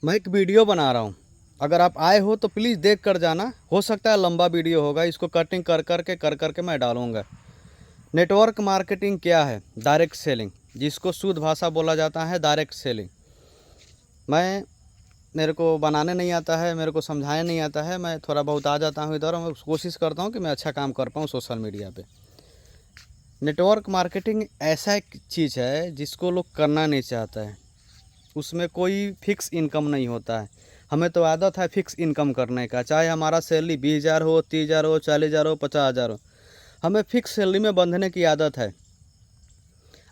मैं एक वीडियो बना रहा हूँ। अगर आप आए हो तो प्लीज़ देख कर जाना। हो सकता है लंबा वीडियो होगा, इसको कटिंग कर करके मैं डालूँगा। नेटवर्क मार्केटिंग क्या है? डायरेक्ट सेलिंग, जिसको शुद्ध भाषा बोला जाता है डायरेक्ट सेलिंग। मेरे को बनाने नहीं आता है, मेरे को समझाने नहीं आता है। मैं थोड़ा बहुत आ जाता हूँ इधर, मैं कोशिश करता हूँ कि मैं अच्छा काम कर पाऊँ सोशल मीडिया पे। नेटवर्क मार्केटिंग ऐसा एक चीज़ है जिसको लोग करना नहीं चाहता है। उसमें कोई फिक्स इनकम नहीं होता है। हमें तो आदत है फिक्स इनकम करने का, चाहे हमारा सैलरी 20,000 हो, 30,000 हो, 40,000 हो, 50,000 हो। हमें फिक्स सैलरी में बंधने की आदत है।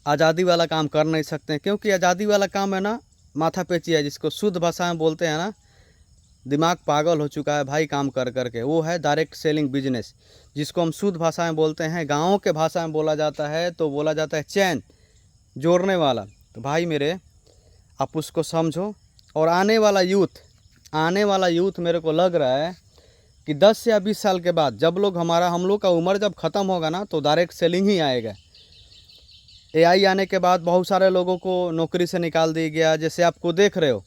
आज़ादी वाला काम कर नहीं सकते हैं, क्योंकि आज़ादी वाला काम है ना, माथा पेची है, जिसको शुद्ध भाषा में बोलते हैं ना, दिमाग पागल हो चुका है भाई काम कर करके। वो है डायरेक्ट सेलिंग बिजनेस, जिसको हम शुद्ध भाषा में बोलते हैं। गाँव के भाषा में बोला जाता है तो बोला जाता है चैन जोड़ने वाला। तो भाई मेरे, आप उसको समझो। और आने वाला यूथ मेरे को लग रहा है कि 10 या 20 साल के बाद जब हम लोग का उम्र जब ख़त्म होगा ना, तो डायरेक्ट सेलिंग ही आएगा। एआई आने के बाद बहुत सारे लोगों को नौकरी से निकाल दिया गया। जैसे आपको देख रहे हो,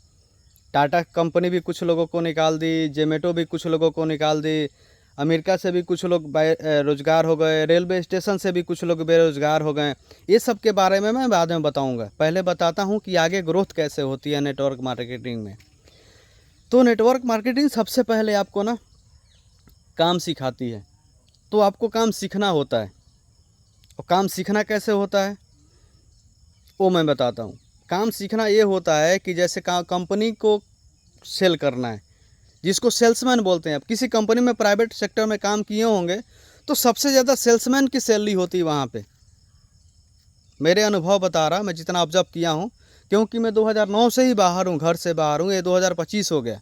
टाटा कंपनी भी कुछ लोगों को निकाल दी, जोमेटो भी कुछ लोगों को निकाल दी, अमेरिका से भी कुछ लोग रोजगार हो गए, रेलवे स्टेशन से भी कुछ लोग बेरोजगार हो गए। ये सब के बारे में मैं बाद में बताऊंगा। पहले बताता हूँ कि आगे ग्रोथ कैसे होती है नेटवर्क मार्केटिंग में। तो नेटवर्क मार्केटिंग सबसे पहले आपको ना काम सिखाती है। तो आपको काम सीखना होता है, और काम सीखना कैसे होता है वो मैं बताता हूँ। काम सीखना ये होता है कि जैसे कंपनी को सेल करना है, जिसको सेल्समैन बोलते हैं। आप किसी कंपनी में प्राइवेट सेक्टर में काम किए होंगे तो सबसे ज़्यादा सेल्समैन की सैलरी होती है वहाँ पे। मेरे अनुभव बता रहा, मैं जितना ऑब्जर्व किया हूँ, क्योंकि मैं 2009 से ही बाहर हूँ, घर से बाहर हूँ। ये 2025 हो गया।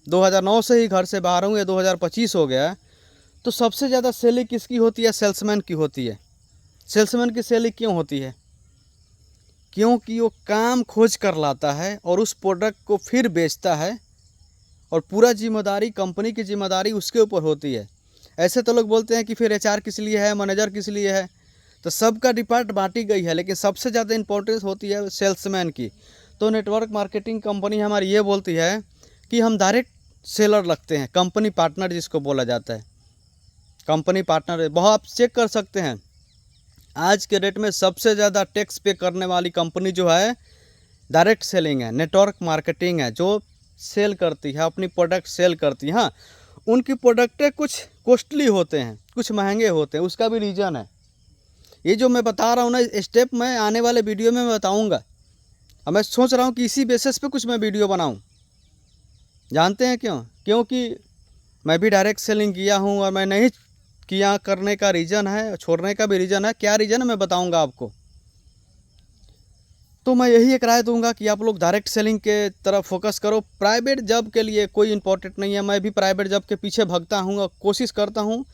2009 से ही घर से बाहर हूँ, ये 2025 हो गया। तो सबसे ज़्यादा सैलरी किसकी होती है? सेल्समैन की होती है। सेल्समैन की सैलरी क्यों होती है? क्योंकि वो काम खोज कर लाता है और उस प्रोडक्ट को फिर बेचता है, और पूरा जिम्मेदारी, कंपनी की जिम्मेदारी उसके ऊपर होती है। ऐसे तो लोग बोलते हैं कि फिर एचआर किस लिए है, मैनेजर किस लिए है। तो सबका डिपार्ट बांटी गई है, लेकिन सबसे ज़्यादा इंपॉर्टेंस होती है सेल्समैन की। तो नेटवर्क मार्केटिंग कंपनी हमारी ये बोलती है कि हम डायरेक्ट सेलर लगते हैं, कंपनी पार्टनर जिसको बोला जाता है। कंपनी पार्टनर बहुत आप चेक कर सकते हैं। आज के डेट में सबसे ज़्यादा टैक्स पे करने वाली कंपनी जो है डायरेक्ट सेलिंग है, नेटवर्क मार्केटिंग है, जो सेल करती है, अपनी प्रोडक्ट सेल करती है। हाँ, उनकी प्रोडक्टें कुछ कॉस्टली होते हैं, कुछ महंगे होते हैं, उसका भी रीज़न है। ये जो मैं बता रहा हूँ ना स्टेप, मैं आने वाले वीडियो में मैं बताऊँगा। अब मैं सोच रहा हूँ कि इसी बेसिस पे कुछ मैं वीडियो बनाऊँ। जानते हैं क्यों? क्योंकि मैं भी डायरेक्ट सेलिंग किया हूँ, और मैं नहीं किया करने का रीज़न है, छोड़ने का भी रीज़न है। क्या रीज़न है मैं बताऊँगा आपको। तो मैं यही एक राय दूंगा कि आप लोग डायरेक्ट सेलिंग के तरफ फोकस करो। प्राइवेट जॉब के लिए कोई इंपॉर्टेंट नहीं है। मैं भी प्राइवेट जॉब के पीछे भागता हूँ और कोशिश करता हूँ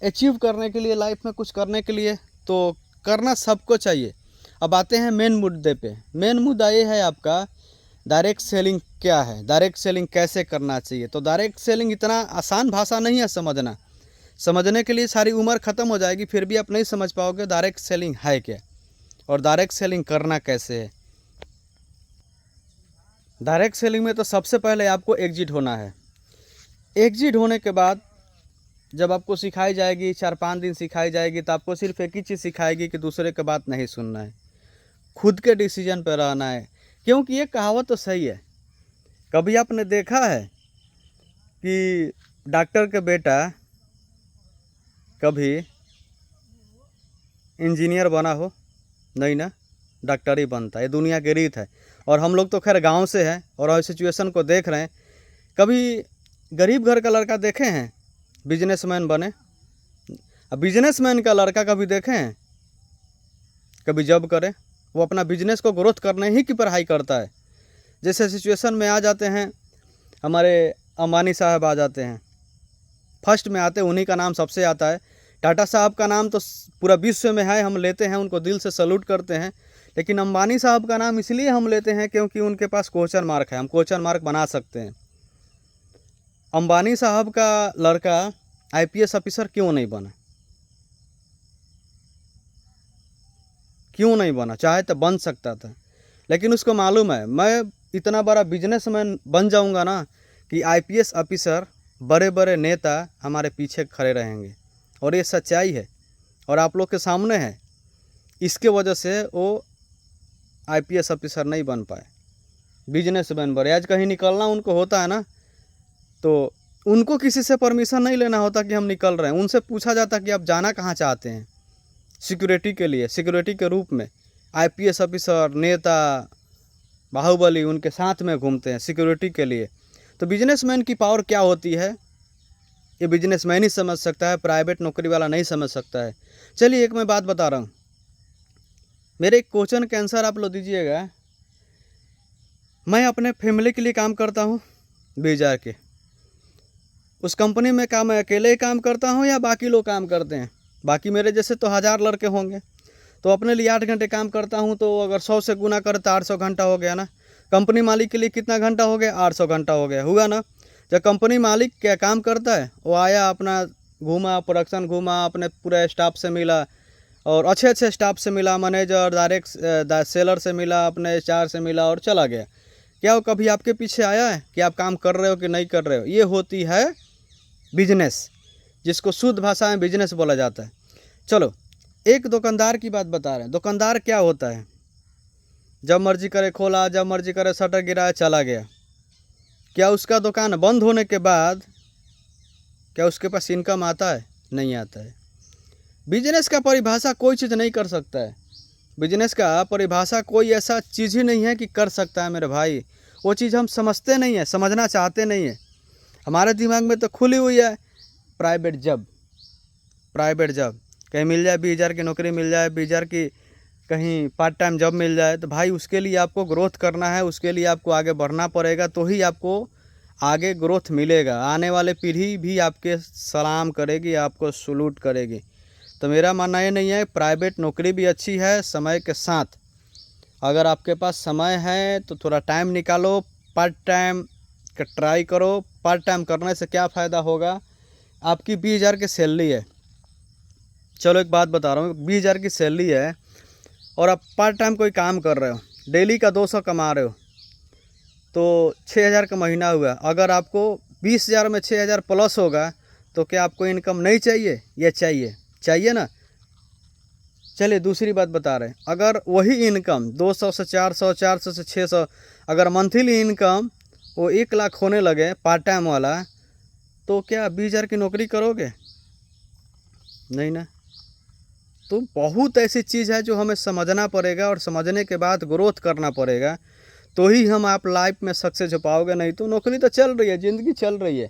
अचीव करने के लिए, लाइफ में कुछ करने के लिए। तो करना सबको चाहिए। अब आते हैं मेन मुद्दे पे। मेन मुद्दा ये है आपका, डायरेक्ट सेलिंग क्या है, डायरेक्ट सेलिंग कैसे करना चाहिए। तो डायरेक्ट सेलिंग इतना आसान भाषा नहीं है समझना। समझने के लिए सारी उम्र ख़त्म हो जाएगी, फिर भी आप नहीं समझ पाओगे डायरेक्ट सेलिंग है क्या और डायरेक्ट सेलिंग करना कैसे है। डायरेक्ट सेलिंग में तो सबसे पहले आपको एग्जिट होना है। एग्जिट होने के बाद जब आपको सिखाई जाएगी, 4-5 दिन सिखाई जाएगी, तो आपको सिर्फ एक ही चीज़ सिखाएगी कि दूसरे की बात नहीं सुनना है, खुद के डिसीजन पर रहना है। क्योंकि ये कहावत तो सही है। कभी आपने देखा है कि डॉक्टर का बेटा कभी इंजीनियर बना हो? नहीं ना, डॉक्टर ही बनता है। ये दुनिया की रीत है। और हम लोग तो खैर गांव से हैं और सिचुएशन को देख रहे हैं। कभी गरीब घर का लड़का देखे हैं बिजनेसमैन बने? अब बिजनेसमैन का लड़का कभी देखे हैं कभी जॉब करे? वो अपना बिजनेस को ग्रोथ करने ही की पढ़ाई करता है। जैसे सिचुएशन में आ जाते हैं हमारे अंबानी साहब, आ जाते हैं फर्स्ट में आते हैं, उन्हीं का नाम सबसे आता है। टाटा साहब का नाम तो पूरा विश्व में है, हम लेते हैं, उनको दिल से सल्यूट करते हैं। लेकिन अंबानी साहब का नाम इसलिए हम लेते हैं क्योंकि उनके पास क्वेश्चन मार्क है, हम क्वेश्चन मार्क बना सकते हैं। अंबानी साहब का लड़का आईपीएस ऑफिसर क्यों नहीं बना? क्यों नहीं बना? चाहे तो बन सकता था, लेकिन उसको मालूम है मैं इतना बड़ा बिजनेसमैन बन जाऊंगा ना कि आईपीएस ऑफिसर, बड़े बड़े नेता हमारे पीछे खड़े रहेंगे। और ये सच्चाई है और आप लोग के सामने है। इसके वजह से वो आईपीएस ऑफिसर नहीं बन पाए, बिजनेसमैन बने। आज कहीं निकलना उनको होता है ना, तो उनको किसी से परमिशन नहीं लेना होता कि हम निकल रहे हैं। उनसे पूछा जाता कि आप जाना कहाँ चाहते हैं, सिक्योरिटी के लिए, सिक्योरिटी के रूप में। आईपीएस ऑफिसर, नेता, बाहुबली उनके साथ में घूमते हैं सिक्योरिटी के लिए। तो बिजनेसमैन की पावर क्या होती है ये बिजनेसमैन ही समझ सकता है, प्राइवेट नौकरी वाला नहीं समझ सकता है। चलिए एक मैं बात बता रहा हूँ, मेरे एक क्वेश्चन का आंसर आप लोग दीजिएगा। मैं अपने फैमिली के लिए काम करता हूँ बीजार के, उस कंपनी में क्या मैं अकेले ही काम करता हूँ या बाकी लोग काम करते हैं? बाकी मेरे जैसे तो 1000 लड़के होंगे। तो अपने लिए 8 घंटे काम करता हूँ, तो अगर 100 से गुना करें तो 800 घंटा हो गया ना। कंपनी मालिक के लिए कितना घंटा हो गया? 800 घंटा हो गया, हुआ ना। जब कंपनी मालिक क्या काम करता है, वो आया, अपना घूमा, प्रोडक्शन घूमा, अपने पूरे स्टाफ से मिला और अच्छे अच्छे स्टाफ से मिला, मैनेजर, डायरेक्ट सेलर से मिला, अपने एचआर से मिला और चला गया। क्या वो कभी आपके पीछे आया है कि आप काम कर रहे हो कि नहीं कर रहे हो? ये होती है बिजनेस, जिसको शुद्ध भाषा में बिजनेस बोला जाता है। चलो एक दुकानदार की बात बता रहे हैं। दुकानदार क्या होता है? जब मर्जी करे खोला, जब मर्जी करे शटर गिराया, चला गया। क्या उसका दुकान बंद होने के बाद क्या उसके पास इनकम आता है? नहीं आता है। बिजनेस का परिभाषा कोई चीज़ नहीं कर सकता है। बिजनेस का परिभाषा कोई ऐसा चीज़ ही नहीं है कि कर सकता है मेरे भाई। वो चीज़ हम समझते नहीं है, समझना चाहते नहीं है। हमारे दिमाग में तो खुली हुई है प्राइवेट जॉब, प्राइवेट जॉब कहीं मिल जाए, 20,000 की नौकरी मिल जाए, 20,000 की कहीं पार्ट टाइम जॉब मिल जाए। तो भाई उसके लिए आपको ग्रोथ करना है, उसके लिए आपको आगे बढ़ना पड़ेगा, तो ही आपको आगे ग्रोथ मिलेगा। आने वाले पीढ़ी भी आपके सलाम करेगी, आपको सलूट करेगी। तो मेरा मानना ये नहीं है, प्राइवेट नौकरी भी अच्छी है समय के साथ। अगर आपके पास समय है तो थोड़ा टाइम निकालो, पार्ट टाइम का ट्राई करो। पार्ट टाइम करने से क्या फ़ायदा होगा? आपकी 20,000 की सैलरी है, चलो एक बात बता रहा हूँ, 20,000 की सैलरी है और आप पार्ट टाइम कोई काम कर रहे हो, डेली का 200 कमा रहे हो, तो 6,000 का महीना हुआ। अगर आपको 20,000 में 6,000 प्लस होगा तो क्या आपको इनकम नहीं चाहिए? ये चाहिए, चाहिए ना। चलिए दूसरी बात बता रहे हैं, अगर वही इनकम 200 से 400, 400 से 600, अगर मंथली इनकम वो 1 लाख होने लगे पार्ट टाइम वाला, तो क्या 20,000 की नौकरी करोगे? नहीं ना। तो बहुत ऐसी चीज़ है जो हमें समझना पड़ेगा और समझने के बाद ग्रोथ करना पड़ेगा, तो ही हम आप लाइफ में सक्सेस हो पाओगे। नहीं तो नौकरी तो चल रही है, ज़िंदगी चल रही है,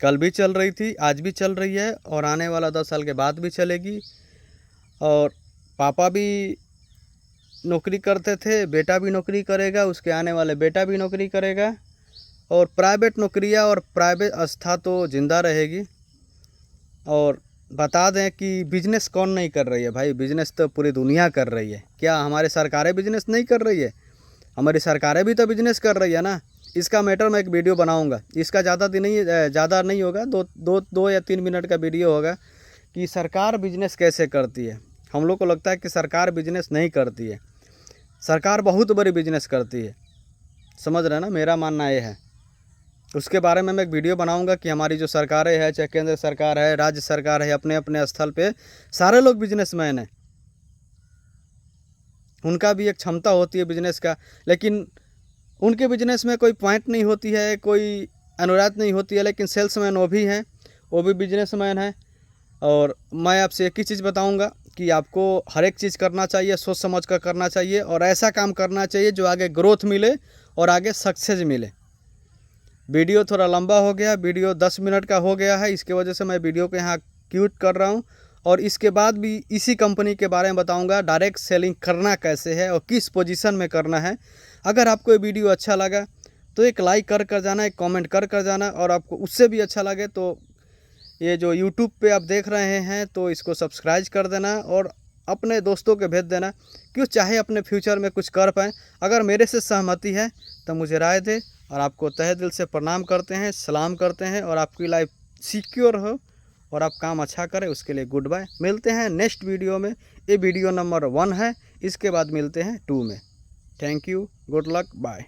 कल भी चल रही थी, आज भी चल रही है और आने वाला 10 साल के बाद भी चलेगी। और पापा भी नौकरी करते थे, बेटा भी नौकरी करेगा, उसके आने वाले बेटा भी नौकरी करेगा। और प्राइवेट नौकरियां और प्राइवेट आस्था तो ज़िंदा रहेगी। और बता दें कि बिजनेस कौन नहीं कर रही है भाई? बिजनेस तो पूरी दुनिया कर रही है। क्या हमारे सरकारें बिजनेस नहीं कर रही है? हमारी सरकारें भी तो बिजनेस कर रही है ना। इसका मैटर मैं एक वीडियो बनाऊंगा, इसका ज़्यादा नहीं होगा, दो या 3 मिनट का वीडियो होगा कि सरकार बिजनेस कैसे करती है। हम लोग को लगता है कि सरकार बिजनेस नहीं करती है, सरकार बहुत बड़ी बिजनेस करती है, समझ रहे हैं ना। मेरा मानना ये है, उसके बारे में मैं एक वीडियो बनाऊंगा कि हमारी जो सरकारें हैं, चाहे केंद्र सरकार है, राज्य सरकार है, अपने अपने स्थल पे सारे लोग बिजनेसमैन हैं। उनका भी एक क्षमता होती है बिजनेस का, लेकिन उनके बिजनेस में कोई पॉइंट नहीं होती है, कोई अनुराग नहीं होती है, लेकिन सेल्समैन वो भी हैं, वो भी बिजनेसमैन हैं। और मैं आपसे एक ही चीज़ बताऊंगा कि आपको हर एक चीज़ करना चाहिए, सोच समझ कर करना चाहिए और ऐसा काम करना चाहिए जो आगे ग्रोथ मिले और आगे सक्सेस मिले। वीडियो थोड़ा लंबा हो गया, वीडियो 10 मिनट का हो गया है, इसके वजह से मैं वीडियो को यहाँ क्यूट कर रहा हूँ। और इसके बाद भी इसी कंपनी के बारे में बताऊंगा, डायरेक्ट सेलिंग करना कैसे है और किस पोजीशन में करना है। अगर आपको ये वीडियो अच्छा लगा तो एक लाइक कर जाना, एक कमेंट कर जाना, और आपको उससे भी अच्छा लगे तो ये जो यूट्यूब पे आप देख रहे हैं तो इसको सब्सक्राइब कर देना और अपने दोस्तों के भेज देना, क्यों चाहे अपने फ्यूचर में कुछ कर पाएँ। अगर मेरे से सहमति है तो मुझे राय दे। और आपको तहे दिल से प्रणाम करते हैं, सलाम करते हैं, और आपकी लाइफ सिक्योर हो और आप काम अच्छा करें, उसके लिए गुड बाय। मिलते हैं नेक्स्ट वीडियो में। ये वीडियो नंबर 1 है, इसके बाद मिलते हैं 2 में। Thank you, good luck, bye.